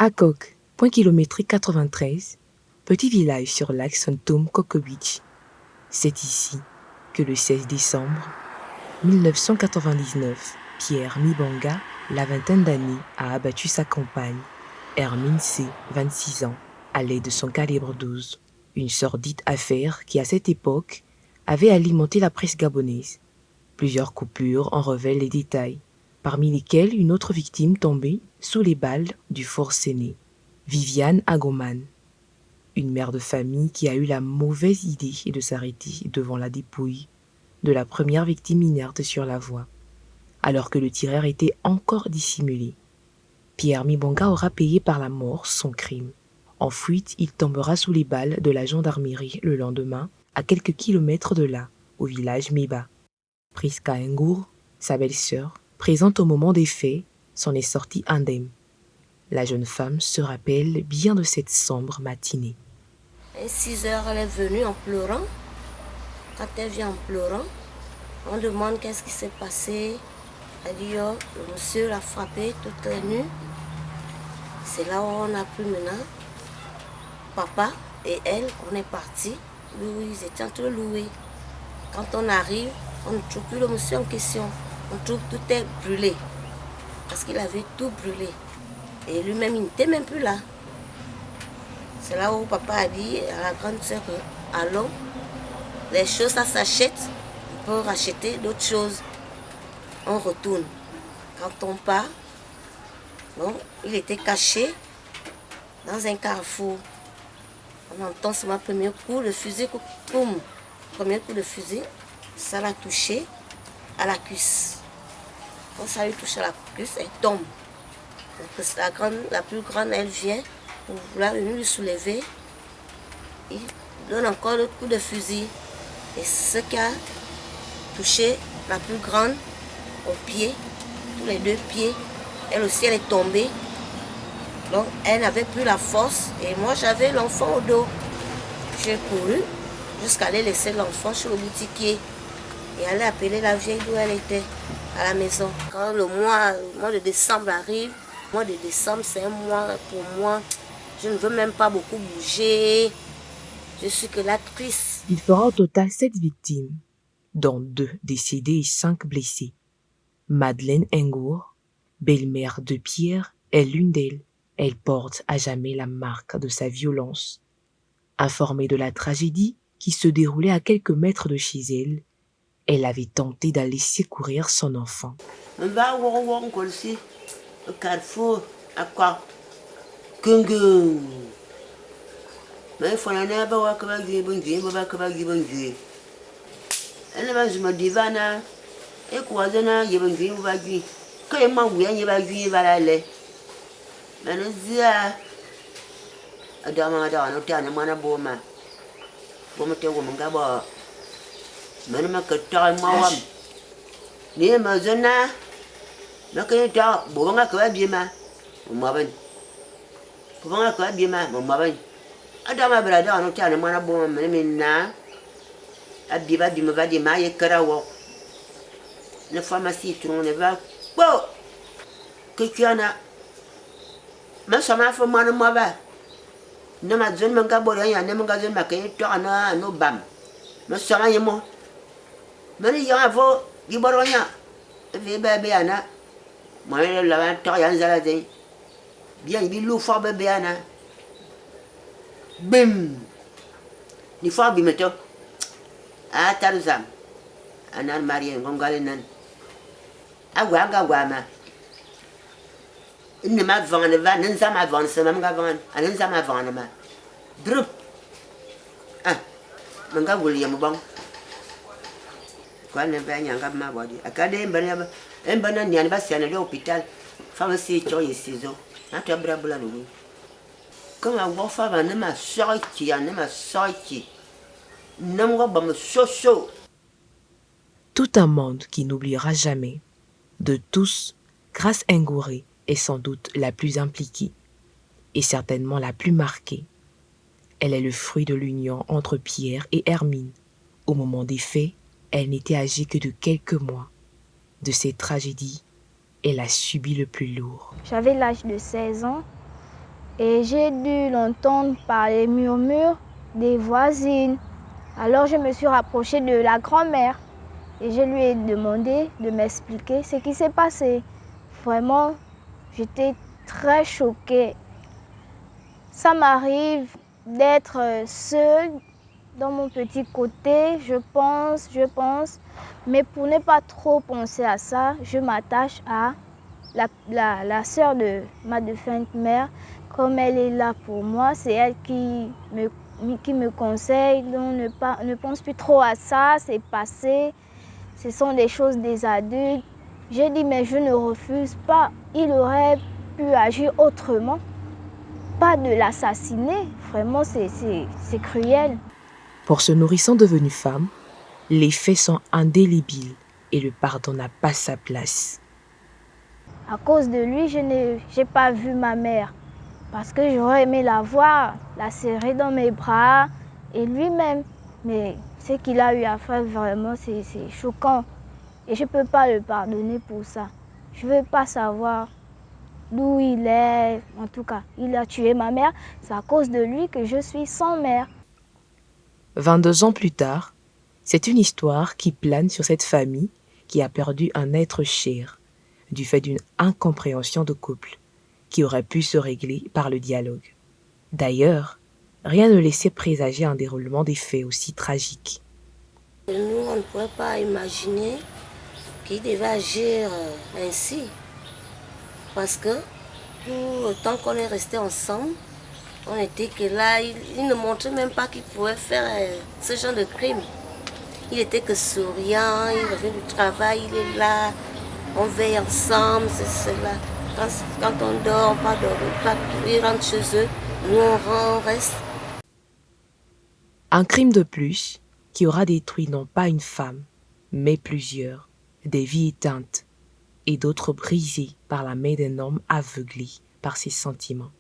Akok, point kilométrique 93, petit village sur l'axe Saint-Thome-Coco-Beach. C'est ici que le 16 décembre 1999, Pierre Mibanga, la vingtaine d'années, a abattu sa compagne, Hermine C., 26 ans, à l'aide de son calibre 12. Une sordide affaire qui, à cette époque, avait alimenté la presse gabonaise. Plusieurs coupures en révèlent les détails, parmi lesquels une autre victime tombée sous les balles du forcené, Viviane Agoman, une mère de famille qui a eu la mauvaise idée de s'arrêter devant la dépouille de la première victime inerte sur la voie, alors que le tireur était encore dissimulé. Pierre Mibanga aura payé par la mort son crime. En fuite, il tombera sous les balles de la gendarmerie le lendemain, à quelques kilomètres de là, au village Meba. Priska Ngour, sa belle-sœur, présente au moment des faits, s'en est sortie indemne. La jeune femme se rappelle bien de cette sombre matinée. À 6 heures, elle est venue en pleurant. Quand elle vient en pleurant, on demande qu'est-ce qui s'est passé. Elle dit, oh, le monsieur l'a frappé toute la nuit. C'est là où on a pu maintenant. Papa et elle, on est partis. Oui, ils étaient en train de louer. Quand on arrive, on ne trouve plus le monsieur en question. On trouve tout est brûlé. Parce qu'il avait tout brûlé. Et lui-même, il n'était même plus là. C'est là où papa a dit à la grande sœur que, allons, les choses, ça s'achète. On peut racheter d'autres choses. On retourne. Quand on part, bon, il était caché dans un carrefour. On entend son premier coup de fusil, boum. Premier coup de fusil, ça l'a touché à la cuisse. Quand ça lui touche à la cuisse, elle tombe. Donc la plus grande, elle vient pour vouloir venir lui soulever. Il donne encore le coup de fusil. Et ce qui a touché la plus grande au pied, tous les deux pieds, elle aussi elle est tombée. Donc elle n'avait plus la force et moi j'avais l'enfant au dos. J'ai couru jusqu'à aller laisser l'enfant chez le boutiquier et aller appeler la vieille d'où elle était à la maison. Quand le mois de décembre arrive, le mois de décembre c'est un mois pour moi, je ne veux même pas beaucoup bouger. Je suis que la triste. Il fera au total 7 victimes, dont 2 décédées et 5 blessés. Madeleine Ngour, belle-mère de Pierre, est l'une d'elles. Elle porte à jamais la marque de sa violence. Informée de la tragédie qui se déroulait à quelques mètres de chez elle, elle avait tenté d'aller secourir son enfant. Bim! Ni fa bimeto. A tarzam. Anan Maria ngongalenan. Agwa ma. Inne ma vangane va nenza ma vanse ma mga vangan. Anenza ma vangane ma. Drup. Ah. Manga William bang. Kwa ne ba nyanga ma body. Akade mbana nyane ba siana le hôpital. Pharmacie cho yesizo. Ata brabula no. Quand on va faire un sorti, tout un monde qui n'oubliera jamais. De tous, Grace Ngouré est sans doute la plus impliquée et certainement la plus marquée. Elle est le fruit de l'union entre Pierre et Hermine. Au moment des faits, elle n'était âgée que de quelques mois. De cette tragédie, elle a subi le plus lourd. J'avais l'âge de 16 ans. et j'ai dû l'entendre par les murmures des voisines. Alors je me suis rapprochée de la grand-mère et je lui ai demandé de m'expliquer ce qui s'est passé. Vraiment, j'étais très choquée. Ça m'arrive d'être seule dans mon petit côté, je pense, mais pour ne pas trop penser à ça, je m'attache à la sœur de ma défunte mère. Comme elle est là pour moi, c'est elle qui me conseille, donc ne pense plus trop à ça, c'est passé, ce sont des choses des adultes. J'ai dit mais je ne refuse pas, il aurait pu agir autrement, pas de l'assassiner, vraiment c'est cruel. Pour ce nourrisson devenu femme, les faits sont indélébiles et le pardon n'a pas sa place. À cause de lui, je n'ai pas vu ma mère parce que j'aurais aimé la voir, la serrer dans mes bras et lui-même. Mais ce qu'il a eu à faire, vraiment, c'est choquant. Et je ne peux pas le pardonner pour ça. Je ne veux pas savoir d'où il est. En tout cas, il a tué ma mère. C'est à cause de lui que je suis sans mère. 22 ans plus tard, c'est une histoire qui plane sur cette famille qui a perdu un être cher du fait d'une incompréhension de couple qui aurait pu se régler par le dialogue. D'ailleurs, rien ne laissait présager un déroulement des faits aussi tragiques. Nous, on ne pouvait pas imaginer qu'il devait agir ainsi. Parce que tout le temps qu'on est resté ensemble, on était que là, il ne montrait même pas qu'il pouvait faire ce genre de crime. Il était que souriant, il revient du travail, il est là, on veille ensemble, c'est cela. Quand on dort, pas dormir, ils rentrent chez eux, nous on reste. Un crime de plus qui aura détruit non pas une femme, mais plusieurs, des vies éteintes et d'autres brisées par la main d'un homme aveuglé par ses sentiments.